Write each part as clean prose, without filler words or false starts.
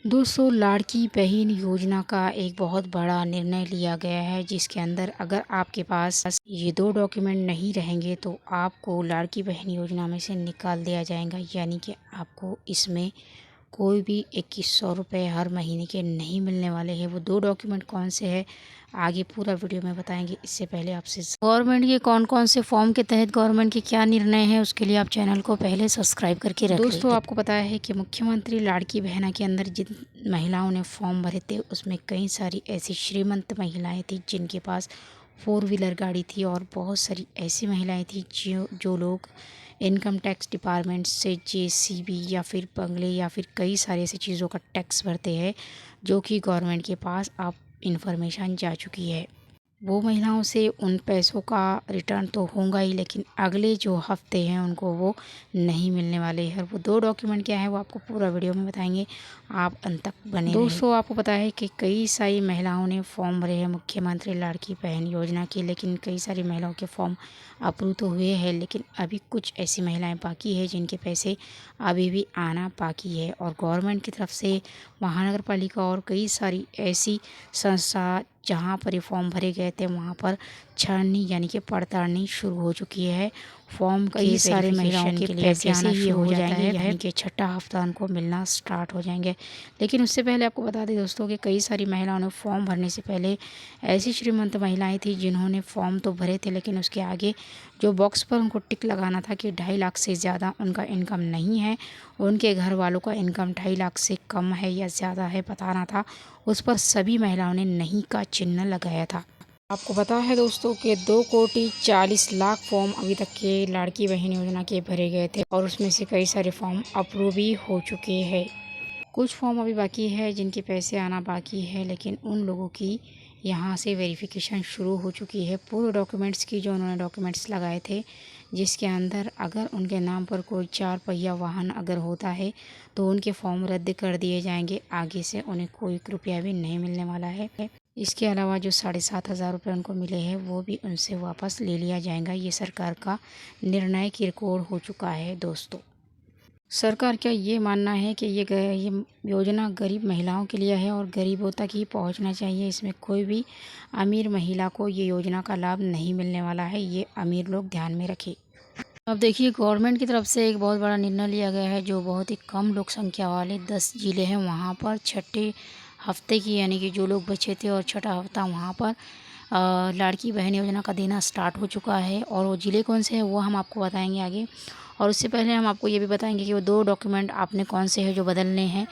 दोस्तों, लाड़की बहन योजना का एक बहुत बड़ा निर्णय लिया गया है, जिसके अंदर अगर आपके पास ये 2 डॉक्यूमेंट नहीं रहेंगे तो आपको लाड़की बहन योजना में से निकाल दिया जाएगा। यानी कि आपको इसमें कोई भी 2100 रुपये हर महीने के नहीं मिलने वाले हैं। वो 2 डॉक्यूमेंट कौन से हैं, आगे पूरा वीडियो में बताएंगे। इससे पहले आपसे गवर्नमेंट के कौन कौन से फॉर्म के तहत गवर्नमेंट के क्या निर्णय है, उसके लिए आप चैनल को पहले सब्सक्राइब करके रख लें। दोस्तों, आपको पता है कि मुख्यमंत्री लाड़की बहना के अंदर जिन महिलाओं ने फॉर्म भरे थे, उसमें कई सारी ऐसी श्रीमंत महिलाएं थी जिनके पास 4 व्हीलर गाड़ी थी, और बहुत सारी ऐसी महिलाएं थी जो लोग इनकम टैक्स डिपार्टमेंट से जेसीबी या फिर बंगले या फिर कई सारे ऐसी चीज़ों का टैक्स भरते हैं, जो कि गवर्नमेंट के पास अब इन्फॉर्मेशन जा चुकी है। वो महिलाओं से उन पैसों का रिटर्न तो होगा ही, लेकिन अगले जो हफ्ते हैं उनको वो नहीं मिलने वाले हैं। वो 2 डॉक्यूमेंट क्या है वो आपको पूरा वीडियो में बताएंगे, आप अंत तक बने दोस्तों, आपको पता है कि कई सारी महिलाओं ने फॉर्म भरे हैं मुख्यमंत्री लाड़की बहन योजना के, लेकिन कई सारी महिलाओं के फॉर्म अप्रूव तो हुए हैं, लेकिन अभी कुछ ऐसी महिलाएं बाकी है जिनके पैसे अभी भी आना बाकी है। और गवर्नमेंट की तरफ से महानगर पालिका और कई सारी ऐसी संस्था जहाँ पर ये फॉर्म भरे गए थे, वहाँ पर छाननी यानी कि पड़तालनी शुरू हो चुकी है। फॉर्म कई सारे महिलाओं के पैसे आना शुरू हो जाएंगे, यानी कि छठा हफ्ता उनको मिलना स्टार्ट हो जाएंगे। लेकिन उससे पहले आपको बता दें दोस्तों कि कई सारी महिलाओं ने फॉर्म भरने से पहले ऐसी श्रीमंत महिलाएं थी जिन्होंने फॉर्म तो भरे थे, लेकिन उसके आगे जो बॉक्स पर उनको टिक लगाना था कि 2.5 लाख से ज़्यादा उनका इनकम नहीं है, उनके घर वालों का इनकम 2.5 लाख से कम है या ज़्यादा है बताना था, उस पर सभी महिलाओं ने नहीं का चिन्ह लगाया था। आपको पता है दोस्तों कि 2,40,00,000 फॉर्म अभी तक के लाड़की बहन योजना के भरे गए थे, और उसमें से कई सारे फॉर्म अप्रूव भी हो चुके हैं। कुछ फॉर्म अभी बाकी है जिनके पैसे आना बाकी है, लेकिन उन लोगों की यहाँ से वेरिफिकेशन शुरू हो चुकी है पूरे डॉक्यूमेंट्स की, जो उन्होंने डॉक्यूमेंट्स लगाए थे, जिसके अंदर अगर उनके नाम पर कोई 4 पहिया वाहन अगर होता है तो उनके फॉर्म रद्द कर दिए जाएंगे। आगे से उन्हें कोई रुपया भी नहीं मिलने वाला है। इसके अलावा जो 7,500 रुपये उनको मिले हैं वो भी उनसे वापस ले लिया जाएगा। ये सरकार का निर्णय की रिकॉर्ड हो चुका है दोस्तों। सरकार का ये मानना है कि ये योजना गरीब महिलाओं के लिए है और गरीबों तक ही पहुंचना चाहिए। इसमें कोई भी अमीर महिला को ये योजना का लाभ नहीं मिलने वाला है, ये अमीर लोग ध्यान में रखें। अब देखिए, गवर्नमेंट की तरफ से एक बहुत बड़ा निर्णय लिया गया है। जो बहुत ही कम लोक संख्या वाले 10 ज़िले हैं, वहाँ पर छठे हफ्ते की यानी कि जो लोग बचे थे और छठा हफ्ता वहाँ पर लाड़की बहन योजना का देना स्टार्ट हो चुका है। और वो ज़िले कौन से हैं वो हम आपको बताएंगे आगे। और उससे पहले हम आपको ये भी बताएंगे कि वो 2 डॉक्यूमेंट आपने कौन से हैं जो बदलने हैं,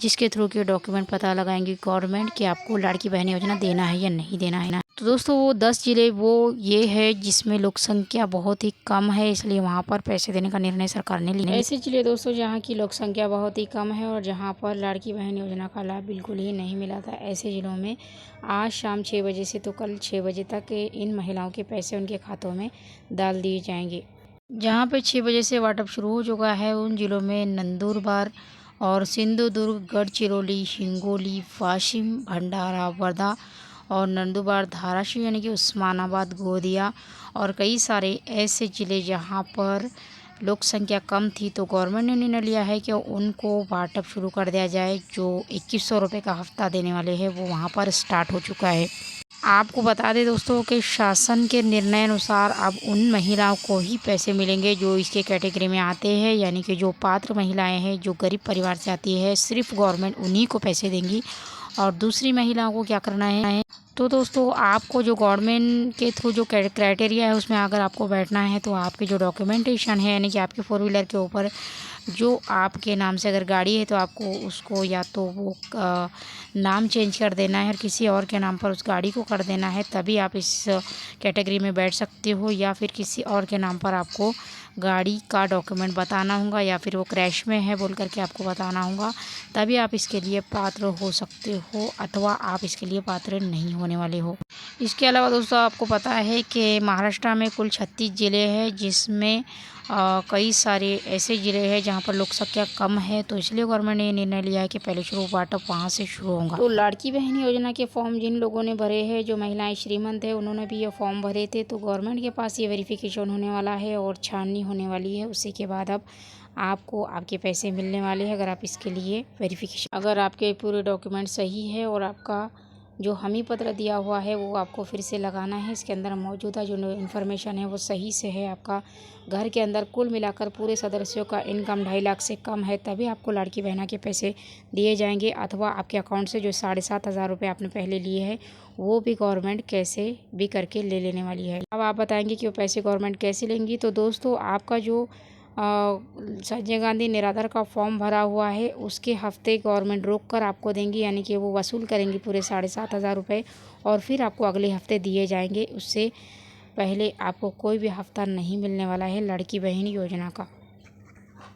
जिसके थ्रू के डॉक्यूमेंट पता लगाएंगे गवर्नमेंट कि आपको लाड़की बहन योजना देना है या नहीं देना है। तो दोस्तों, वो 10 ज़िले वो ये है जिसमें लोक संख्या बहुत ही कम है, इसलिए वहाँ पर पैसे देने का निर्णय सरकार ने लिया। ऐसे ज़िले दोस्तों जहाँ की लोक संख्या बहुत ही कम है और जहाँ पर लाड़की बहन योजना का लाभ बिल्कुल ही नहीं मिला था, ऐसे ज़िलों में आज शाम 6 बजे से तो कल 6 बजे तक इन महिलाओं के पैसे उनके खातों में डाल दिए जाएंगे। जहाँ पे 6 बजे से व्हाट्सएप शुरू हो चुका है, उन ज़िलों में नंदुरबार और सिंधुदुर्ग, गढ़चिरौली, हिंगोली, वाशिम, भंडारा, वर्धा और नंदुरबार, धाराशिव यानी कि उस्मानाबाद, गोंदिया और कई सारे ऐसे ज़िले जहाँ पर लोक संख्या कम थी, तो गवर्नमेंट ने निर्णय लिया है कि उनको व्हाट्सएप शुरू कर दिया जाए। जो 2100 रुपये का हफ्ता देने वाले हैं वो वहाँ पर स्टार्ट हो चुका है। आपको बता दें दोस्तों कि शासन के निर्णय अनुसार अब उन महिलाओं को ही पैसे मिलेंगे जो इसके कैटेगरी में आते हैं, यानी कि जो पात्र महिलाएं हैं, जो गरीब परिवार से आती है, सिर्फ गवर्नमेंट उन्हीं को पैसे देंगी। और दूसरी महिलाओं को क्या करना है, तो दोस्तों आपको जो गवर्नमेंट के थ्रू जो क्राइटेरिया है उसमें अगर आपको बैठना है तो आपके जो डॉक्यूमेंटेशन है, यानी कि आपके 4 व्हीलर के ऊपर जो आपके नाम से अगर गाड़ी है तो आपको उसको या तो वो नाम चेंज कर देना है और किसी और के नाम पर उस गाड़ी को कर देना है, तभी आप इस कैटेगरी में बैठ सकते हो। या फिर किसी और के नाम पर आपको गाड़ी का डॉक्यूमेंट बताना होगा, या फिर वो क्रैश में है बोल करके आपको बताना होगा, तभी आप इसके लिए पात्र हो सकते हो, अथवा आप इसके लिए पात्र नहीं होने वाले हो। इसके अलावा दोस्तों आपको पता है कि महाराष्ट्र में कुल 36 ज़िले हैं, जिसमें कई सारे ऐसे ज़िले हैं जहाँ पर लोक संख्या कम है, तो इसलिए गवर्नमेंट ने ये निर्णय लिया है कि पहले शुरू व्हाट्सएप वहाँ से शुरू होगा। तो लाड़की बहन योजना के फॉर्म जिन लोगों ने भरे हैं, जो महिलाएं श्रीमंत है उन्होंने भी ये फॉर्म भरे थे, तो गवर्नमेंट के पास ये वेरिफिकेशन होने वाला है और छाननी होने वाली है। उसी के बाद अब आपको आपके पैसे मिलने वाले हैं। अगर आप इसके लिए वेरिफिकेशन, अगर आपके पूरे डॉक्यूमेंट सही है और आपका जो हमी पत्र दिया हुआ है वो आपको फिर से लगाना है। इसके अंदर मौजूदा जो इन्फॉर्मेशन है वो सही से है, आपका घर के अंदर कुल मिलाकर पूरे सदस्यों का इनकम 2.5 लाख से कम है, तभी आपको लाड़की बहना के पैसे दिए जाएंगे। अथवा आपके अकाउंट से जो 7,500 रुपये आपने पहले लिए हैं वो भी गवर्नमेंट कैसे भी करके ले लेने वाली है। अब आप बताएंगे कि वो पैसे गवर्नमेंट कैसे लेंगी। तो दोस्तों, आपका जो संजय गांधी निराधार का फॉर्म भरा हुआ है उसके हफ्ते गवर्नमेंट रोक कर आपको देंगी, यानी कि वो वसूल करेंगी पूरे 7,500 रुपये और फिर आपको अगले हफ्ते दिए जाएंगे। उससे पहले आपको कोई भी हफ्ता नहीं मिलने वाला है लड़की बहन योजना का।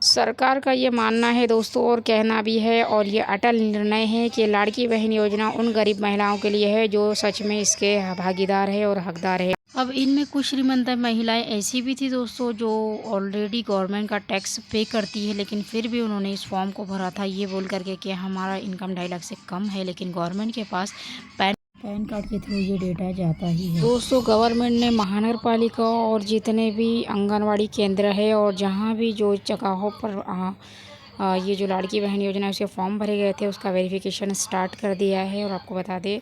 सरकार का ये मानना है दोस्तों, और कहना भी है, और ये अटल निर्णय है कि लाड़की बहन योजना उन गरीब महिलाओं के लिए है जो सच में इसके भागीदार है और हकदार है। अब इनमें कुछ श्रीमंत महिलाएं ऐसी भी थी दोस्तों जो ऑलरेडी गवर्नमेंट का टैक्स पे करती है, लेकिन फिर भी उन्होंने इस फॉर्म को भरा था ये बोल करके कि हमारा इनकम 2.5 लाख से कम है, लेकिन गवर्नमेंट के पास पैन कार्ड के थ्रू ये डेटा जाता ही है। दोस्तों, गवर्नमेंट ने महानगर पालिका और जितने भी आंगनवाड़ी केंद्र है और जहाँ भी जो जगहों पर ये जो लाड़की बहन योजना उसके फॉर्म भरे गए थे उसका वेरिफिकेशन स्टार्ट कर दिया है। और आपको बता दें,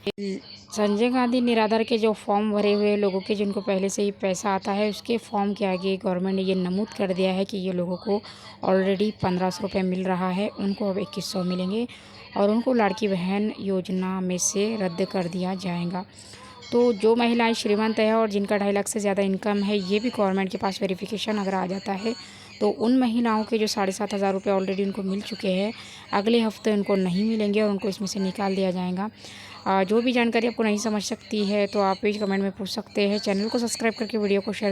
संजय गांधी निराधार के जो फॉर्म भरे हुए लोगों के जिनको पहले से ही पैसा आता है उसके फॉर्म के आगे गवर्नमेंट ने ये नमूद कर दिया है कि ये लोगों को ऑलरेडी 1,500 रुपये मिल रहा है, उनको अब 2,100 मिलेंगे और उनको लाड़की बहन योजना में से रद्द कर दिया जाएगा। तो जो महिलाएं श्रीमंत है और जिनका 2.5 लाख से ज़्यादा इनकम है, ये भी गवर्नमेंट के पास वेरिफिकेशन अगर आ जाता है तो उन महिलाओं के जो 7,500 रुपये ऑलरेडी उनको मिल चुके हैं अगले हफ्ते उनको नहीं मिलेंगे और उनको इसमें से निकाल दिया जाएगा। जो भी जानकारी आपको नहीं समझ सकती है तो आप प्लीज़ कमेंट में पूछ सकते हैं। चैनल को सब्सक्राइब करके वीडियो को शेयर